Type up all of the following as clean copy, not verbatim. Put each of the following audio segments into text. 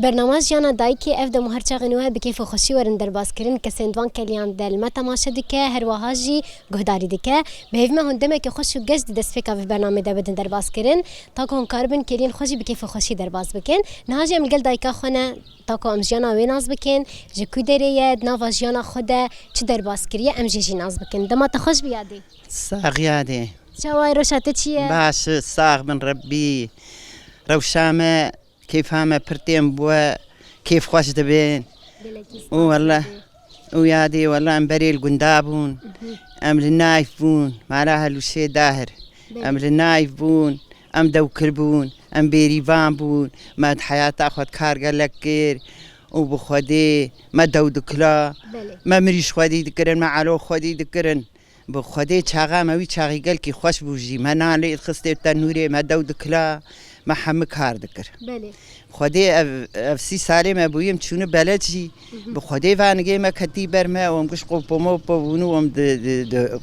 برنامج جانا دایکی اف دم هر چاقنوه بکیف و خوشی ورن در باز کرن که سندوان کلیان دل ما تماشا دکه هر وهاجی گهداری دکه به هفته هندمه که خوش و گشت دست فکر في برنامه ده بدن در باز کرن تا که هن کاربن کلین خوشی بکیف و خوشی در باز بکن نهاجی امگل دایکا خونه تا که امجانا ویناز بکن جکوی دریه نواز جانا خوده چه در باز کریه امجی ناز بکن دم تخش بیادی ساغيادي شوای روشته چیه باش ساغ من ربي روشامة كيف هما برتين بوا كيف خوش دبين والله ويادي والله ام بري القندابون ام النايفون معناها الوشي داهر ام النايفون ام دو كلبون ام بيريفان بون ما حياة اخذ كار قال لك كير وبخدي ما دو دكلا ما مريش خدي دكرن ما علو خدي دكرن بخدي چاغا موي چاغي قال كي خوش بوجي ما نالي خستي تنوري ما دو دكلا ما حم کار دکر. بله. خودی افسی سالی ما بویم چونه بلدی بخودی وانگی ما کتی برم و امکش قبومو بونو ام د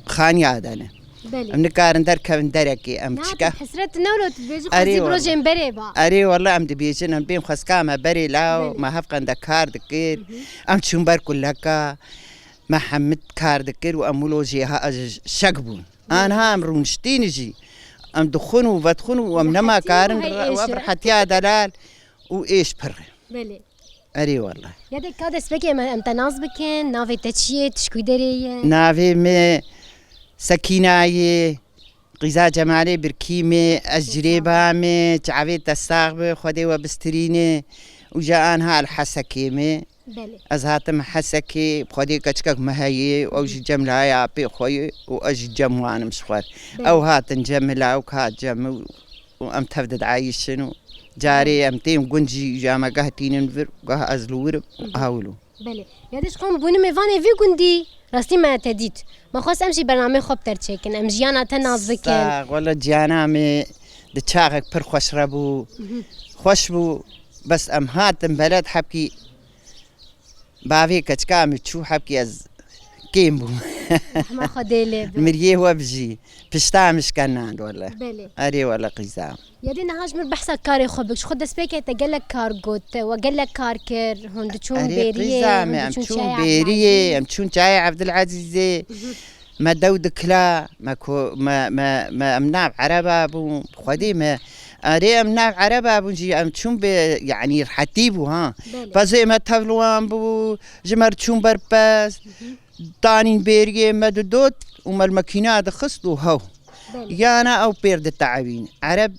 خانی عادنه. بله. ام نکارن در کون درکی ام چکا. حسرت نورت بیچ خودی بروجم بری با. آره والله ام دبیجن ام بیم خواست کام بری لاو ما هفکن دکار دکر ام چون بر کلکا ما حمد کار دکر و امولوجی ها شقبون. آنها ام رونشتینجی. ام دخونو وبدخونو ومنما كارن وابرحت يا دلال وايش بر بله اري والله يدك كاد اسبك ام تناز بكن نافي تشيه تشكوي دريه نافي مي سكيناي غذاء جمالي بركيمي اجريبه مي تعبي تستاغب خدي وبستريني وجاءنها الحسكيمي بله ازهاتم حسكي بخدي كشكك مهي او جمله يا بي خوي واجي جموان مشخور او هات نجملا او كات جم وام تفدد عايشن جاري امتيم قنجي جاما قهتين نفر قه ازلور هاولو بله يادش قوم بوني ميفاني في قندي راستي ما تديت ما خاص امشي برنامج خوب ترچكن ام جيانا تناز بكن والله جيانا مي دچاغك پر خوش ربو خوش بو بس ام هاتم بلد حبكي بافي كتكامل تشو حبكي از كيمبو ما خديلي مريه وبجي بشتا مش كنان والله بله اري والله قزام يدي نهاج من بحث كاري خبك شو خد سبيك تقلك كار قوت وقلك كار كر هند تشون بيريه ام تشون بيريه ام تشون جاي عبد العزيز ما دود كلا ما كو ما امنع عربه ابو خدي ما اري امنع عربه ابو جي ام تشون يعني حتيبو ها فزي ما تفلوان بو جمر تشون برباس طانين بيريه ما دودوت وما الماكينات خصلو هو يانا او بيرد التعابين عرب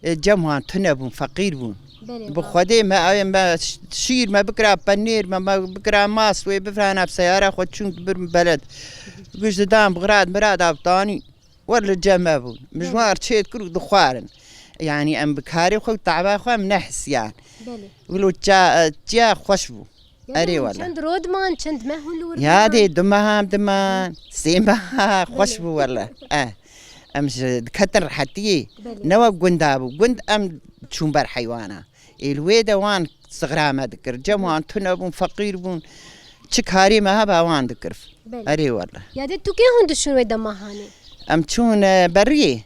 جمعان تنبون فقير بون بخدي ما شير ما بكرا بنير ما بكرا ماس وبفرانا بسيارة خد شون بر بلد قش دام بغراد مراد ابطاني ولا الجمع بون مجموعة شيت كل دخوارن يعني ام بكاري خو تعبا خو منحس يعني ولو جا خوشبو اري والله چند رودمان چند مهول يا دي دمان سيما خوشبو والله امش كتر حتي نوا قندابو قند ام تشومبر حيوانا الويده وان صغرا ما ذكر جموان تنبون فقير بون تشكاري ما هبا وان ذكر اري والله يا دي تو كي هند شنو ويدا ماهاني ام تشون بريه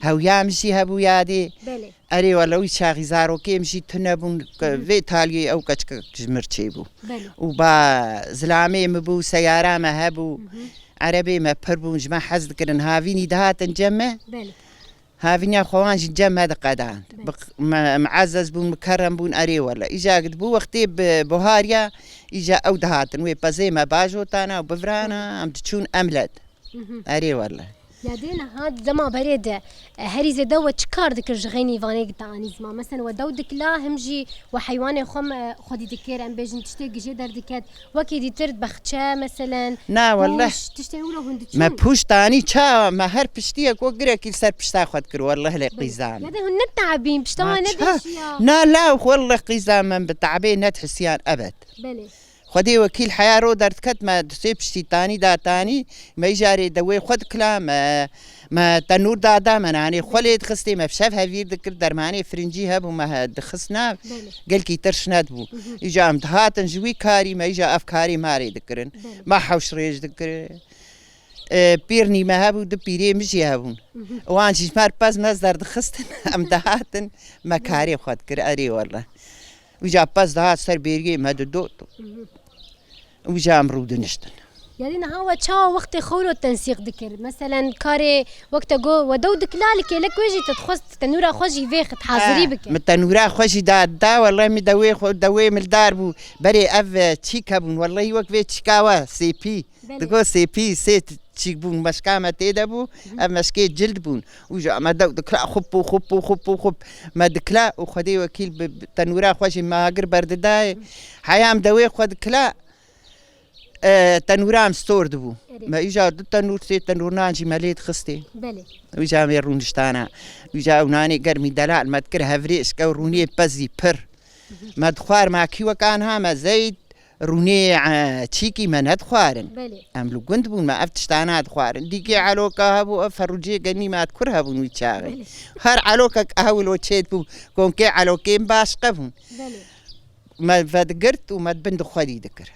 هويا مشي هبو يادي اري والله ويشاغي زارو كي مشي تنبون في تالي او كتك جمرتشيبو وبا زلامي مبو سياره ما هبو عربي ما بربون جماعة حزد كرن هافيني دهات نجمع هافيني خوان جمع هذا قدان معزز بون مكرم بون أري ولا إجا قد بو وقتي ببهاريا إجا أو دهات نوي بزي ما باجو تانا وبفرانا عم تشون أملد أري ولا يا دينا هاد زما بريد هريزة دو تشكار ذكر جغيني فانيك تاني زما مثلا ودو دكلا همجي وحيواني خم خدي ذكر ام بيجن تشتي جدر ذكر وكي دي ترد بختشا مثلا نا والله تشتي ولا هندتشون ما بوش تاني تشا ما هر بشتي وقرا كل سر بشتا خد كر والله لا قيزام يا ده هن تعبين بشتا ندش يا لا والله قيزام من بتعبين نتحسيان ابد بلي خدي وكيل حياة رو درت كت ما تسيبش تاني دا تاني ما يجاري دوي خد كلام ما تنور دا من يعني خليت خستي ما بشافها في ذكر درماني فرنجي هب وما دخسنا قال كي ترشنات بو يجا امتهات جوي كاري ما يجا افكاري ماري ذكرن ما حوش ريج ذكر بيرني ما هبو دو بيري مجي هبون وان جمار باز مزدر دخستن ام دهاتن مكاري خود كر اري والله وجا باز دهات سر بيري ما دوتو وجا امرود نشتن يعني نهاوة تشا وقت خولو التنسيق ذكر مثلا كاري وقت جو ودو دكلالك لك ويجي تتخص تنورا خوشي فيخ تحاضري بك متنورا خوشي دا والله مي دوي من الدار بو بري اف تشيكا بون والله وقت في تشيكاوا سي بي دكو سي بي سيت تشيك بون مشكامة تيدا بو اف مشكي جلد بون وجا ما دو دكلا خب ما دكلا وخدي وكيل تنورا خوشي ما قر برد داي حيام دوي خد كلا تنورام ستور دبو ما إجا دو تنور سي تنور نانجي ماليت خستي بله وجا ميرون شتانا وجا وناني قرمي دلال ما تكر هفريش كو روني بزي بر ما دخوار ما كيوا كان هاما زيد روني تشيكي ما ندخوارن بله أملو قند بون ما أفتشتانا دخوارن ديكي علوكا هبو فروجي قني ما تكرها بون ويتشاغي هر علوكا كهولو تشيد بو كون كي علوكين باش قفون بله ما فدقرت وما تبند خدي ذكر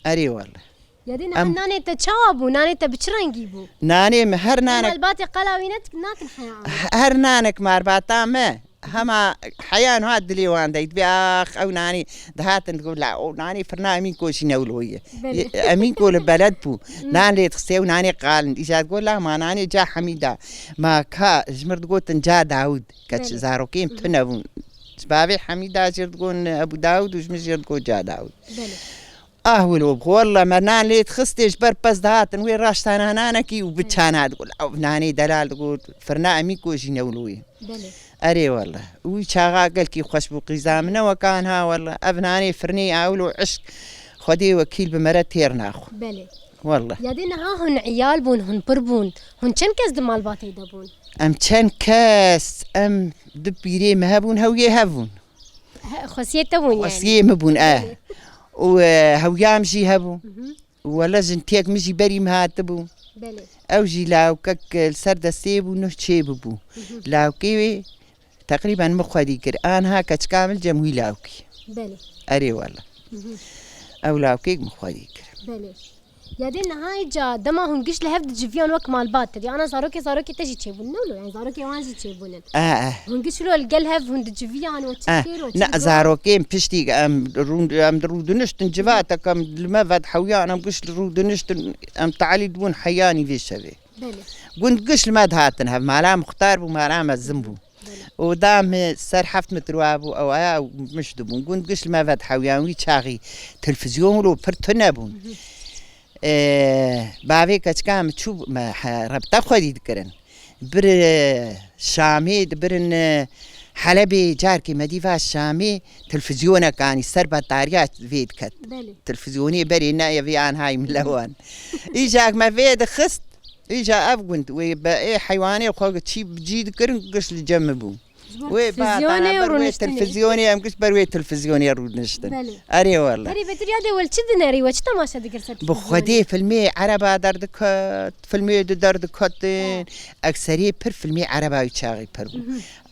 أري والله يدينا ناني تشابو ناني تبشرنجي بو ناني هر نانك الباتي قلاوينتك ناكن حيان هر نانك مارباتا ما هما حيان هاد دليوان دايت بأخ أو ناني دهاتن تقول لا أو ناني فرنا أمين كوشي نولوية أمين كول بلد بو ناني تخسيو ناني قال إيجاد تقول لا ما ناني جا حميدة ما كا جمر تقول تنجا داود كاتش زاروكيم تنبون بابي حميدة جير تقول أبو داود وجمر جير تقول جا داود ولو والله ما نان لي تخستيش بر بس دهاتن وين راشتانا نانكي وبتشانا تقول أو ناني دلال تقول فرنا أمي كوشي نولوي أري والله وشاغا قال كي خوش بقزامنا وكانها والله أبناني فرني أولو عشق خدي وكيل بمرات تير ناخو بلي والله يا دينا ها هن عيال بون هن بربون هن كم كاس دمال باتي دبون أم كان كاس أم دبيري مهبون هويه هبون خاصية تبون يعني خاصية مبون وهويام جي هبو ولا جنتيك مجي بري مهاتبو بلي أو جي لاو كك السرد السيب ونهشي ببو لاو كيوي تقريبا مخدي كر أنا هاك كامل جموي لاوكي بلي أري والله أو لاوكي مخدي كر بلي يا دينا هاي جا دما هن قش لهفد جفيان وك مال بات دي أنا صاروكي تجي تشيبون نولو يعني صاروكي وانجي تشيبونن هن قش لو القلهف هن جفيان وتشكير لا زاروكي بشتي أم رودنش تنجفاتك أم لما فد حويان أم قش رودنش أم تعالي دون حياني في الشبه بلي قلت قش ما دهاتنها مالا مختار بمالا الزنبو ودام سر حفت متروابو أو مش دبون قلت قش ما فد حويان ويتشاغي تلفزيون لو برتنابون بابي كتكام تشوف ما ربطة خدي ذكرن بر شامي برن حلبي جاركي مديفا الشامي تلفزيونك كان السربة طاريات فيد كت تلفزيوني بري نايا في عن هاي من لوان إيجاك ما فيد خست إيجا أفقنت ويبقى حيواني وخوك تشي بجي ذكرن قش لجنبو تلفزيوني وروي تلفزيوني أم كش بروي تلفزيوني رود نشتن أري والله أري بتري هذا والشدنا ري وش تماشى ذكر بخدي فيلمي عربة دردكت فيلمي دردكتين أكثرية بر فيلمي عربة يشاغي بربو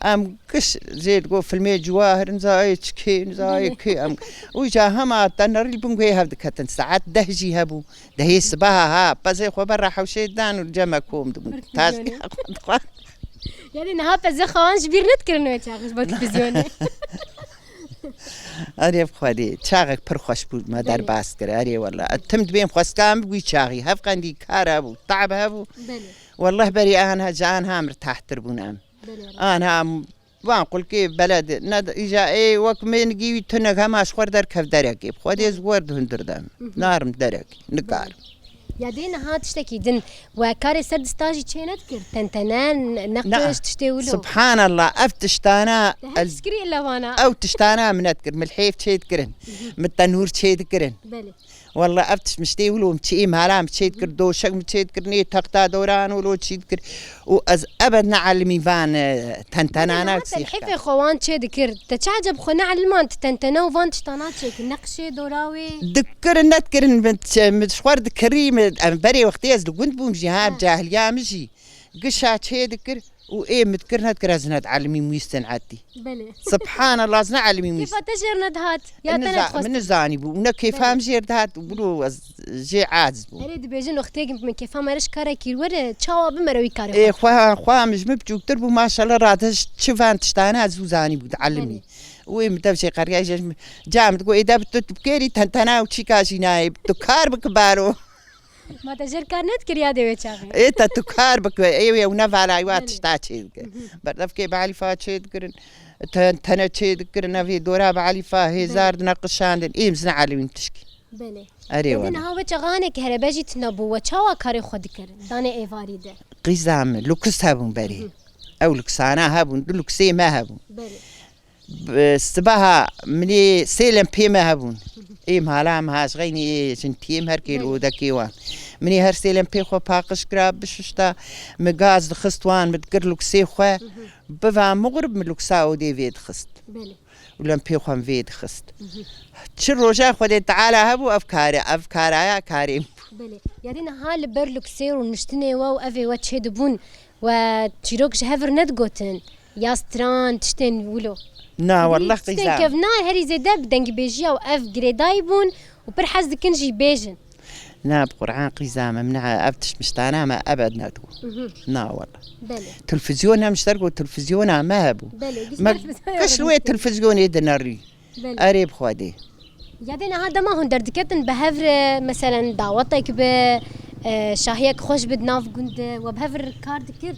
أم كش زيد جو فيلمي جواهر نزاي تشكي نزاي كي أم وجا هما تنري بنقول هذا كتن ساعات دهجي هبو دهي صباها ها بس خبر راح وشي دان والجمع كوم دم تاسبي يعني نهار بس خوانش بير نذكر إنه يتشاغش بالتلفزيون. أري بخدي تشاغك برخش بود ما در باس كره أري والله تمد بين خسكام بيشاغي هف قندي كاربو تعب هبو والله بري أنا جانها مرتاح تربونام أنا وانقول كي بلد ند إجا أي وقت من جيبي تنك هماش خور كف درك بخدي زورد هندر دام نارم درك نكار يا دينا هات تشتكي دن وكاري سرد ستاجي تشينت كر تنتنان نقش تشتولو سبحان الله أفتشتانا السكري إلا وانا أو تشتانا من أذكر من الحيف تشيد كرن من التنور تشيد كرن بلي والله أفتش مشتي ولو مشي مهلا مشيد كر دوشك مشيد كرني تقطع دوران ولو تشيد كر وأز أبد نعلمي فان تنتنانا كسيح الحيف خوان تشيد كر تشعجب خو نعلمان تنتنا وفان تشتانات شيك نقشة دوراوي ذكر نذكر مشوار ذكري بري وقتي أز لقنت بوم جهاب جاهليا مشي قشا چه دكر وإيه متكرنا كرازنا تعلمي ميستن عادي بله سبحان الله زنا علمي كيف ميستن تجر ندهات يا تنت خست من زاني بو ونا كيف هم جير دهات وبلو جي عاجز بو هري دبيجن اختيك من كيف ما رش كارا كير تشاو بمروي كاري إيه خوا مش مبجوك تربو ما شاء الله راتش شوفان تشتانا زوزاني بو تعلمي وين متبشي قرية جام تقول إذا بتبكيري تنتنا وشيكاشي نايب تكار بكبارو ما تجر كارنت كريا دي وچاغي إيه تكار بك إيه ونفع عيوات تشتاچي بردف كي بعلي فاتشي ذكرن تنا تشي ذكرن في دورا بعلي فا هزار نقشان إيه مزنا علمين تشكي بله أري لكن والله ها وچغانه که هربجی تنبو وچاوا کاری خود کرد دانه ایواری ده قيزام لوكس هابون بري أو لوكسانا هابون لوكسي ما هابون بله استباها مني سيلم بي ما هابون إيه مهالام هاش غيني إيه جنتيم هر كيلو دكيوان مني هر سيلم بي خو باقش كراب بششتا مغاز خستوان متقر لوكسي خو بفا مغرب من لوكساو دي فيد خست بله ولم بي خو فيد خست تشروجا خدي تعالى هبو أفكارا كريم بله يعني هال برلوكسير ونشتني واو أفي واتشهد بون وتشيروك جهفر ندقوتن يا ستران تشتن ولو نا والله تشتن قيزام كفنا هري زيدا بدنج بيجيا وأف جريداي بون وبرحز دكنجي بيجن نا بقرعان قيزام منع أفتش مشتانا ما أبد نادو نا والله بله تلفزيونها مشتركوا تلفزيونها ما هبو بله ما كشلوية تلفزيون يدناري بله قريب خودي يعني هذا ما هون دردكتن بهفر مثلا دعوتك ب شاهيك خوش بدناف قند وبهفر كارد كير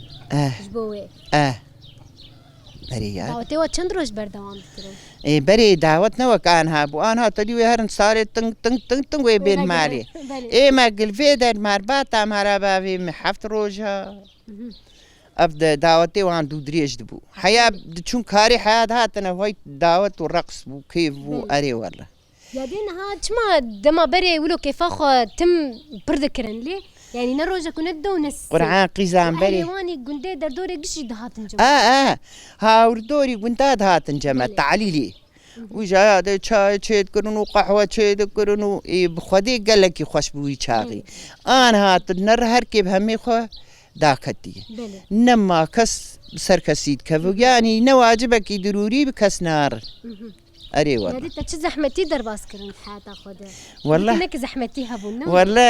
جبوه بري دعوتي وچند روز بردوام بكرن إيه بري دعوتنا وكان هابو أنا تلوي هرن صارت تنگ وين مالي إيه ما قل في در مرباطة مرابا في محفت روجها أبدا دعوتي وان دودريش دبو حياة شون كاري حياة هاتنا هاي دعوت والرقص بو كيف بو أري والله يادين ها تشما دما بري ولو كيف اخو تم بردكرن لي يعني نروجا كنت دونس قرعان قيزان بري حيواني قندي در دوري قشي دهاتن جو هاور دوري قنتاد هاتن جمع تعليلي وجا هذا شاي تشيد كرنو قهوة تشيد كرنو إيه بخدي قال لك خوش بوي شاغي أنا هات نر هركب همي خو داكتي نما كس سركسيد كفو يعني نواجبك ضروري بكس نار أري والله يعني تش زحمتي در باسكرن حياتك خدا والله انك زحمتي هبونا والله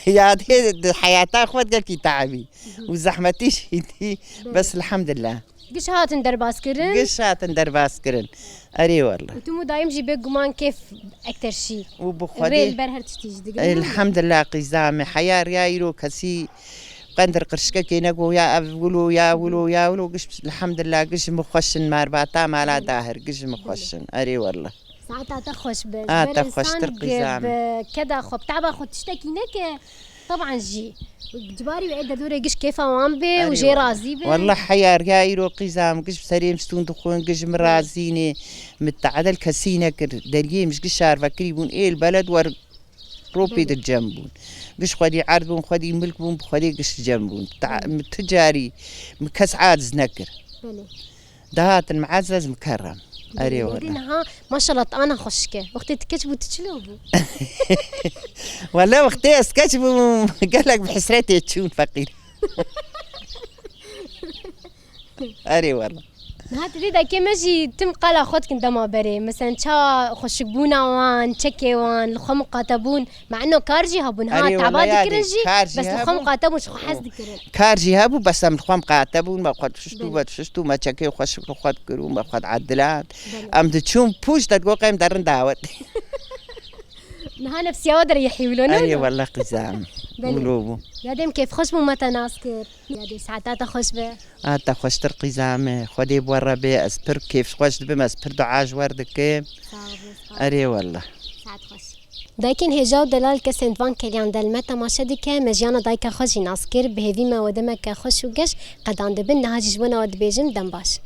يا هذه حياتك خد قال كي تعبي وزحمتي شيتي بس الحمد لله قش هاتن در باسكرن قشات درباس كرن أري والله وتمو دايم جيبك جمان كيف أكتر شيء وبخدي ريل برهر تشتيج الحمد لله قزامي حياة ريايرو كسي قندر قرشكا كي نقول يا أولو يا أولو يا أولو قش الحمد لله قش مخشن مارباتا مالا داهر قش مخشن أري والله ساعتها تخش بس تخش ترقزام كذا خب تعب خد تشتكي نك طبعا جي جباري وعيد دوري قش كيف وام بي وجي رازي بي والله حياة ريايرو قزام قش سريم ستون دخون قش مرازيني متعدل كسينة كر دريه مش قش عارفة كريبون إيه البلد ور روبي الجنبون قش خدي عرضون خدي ملكبون خدي قش جنبون تجاري مكس عادز نكر دهات المعزز مكرم أري والله ما شاء الله أنا خشكة وقت تكتبوا تشلوبوا والله وقت اسكتبوا قال لك بحسرتي تشون فقير أري والله هات ريدا كمجي تم قال خدك دما بري مثلا شا خشبونا وان تشكي وان لخم قاتبون مع انه كارجي هبون ها تعباد كرجي بس لخم قاتبون شو حس ذكرن كارجي هبو بس ام لخم قاتبون ما قد شفتو ما تشكي خش خد كرو ما قد عدلان ام تشوم بوش تقول قيم درن دعوت نها نفسي ودر يحيولون أي والله قزام ولوبو يا ديم كيف خشبو متى ناسكر يا دي ساعات خشبه خوش تر قزام خدي بورا بي اسبر كيف خوش بما اسبر دعاج وردك أري والله ساعات خش دايكن هجاو دلال كسنتوان كليان دلمتا ماشدك مجانا دايكا خشي ناسكر بهذي ما ودمك خش وقش قد عند بن هاجي جوانا ود بيجم دنباش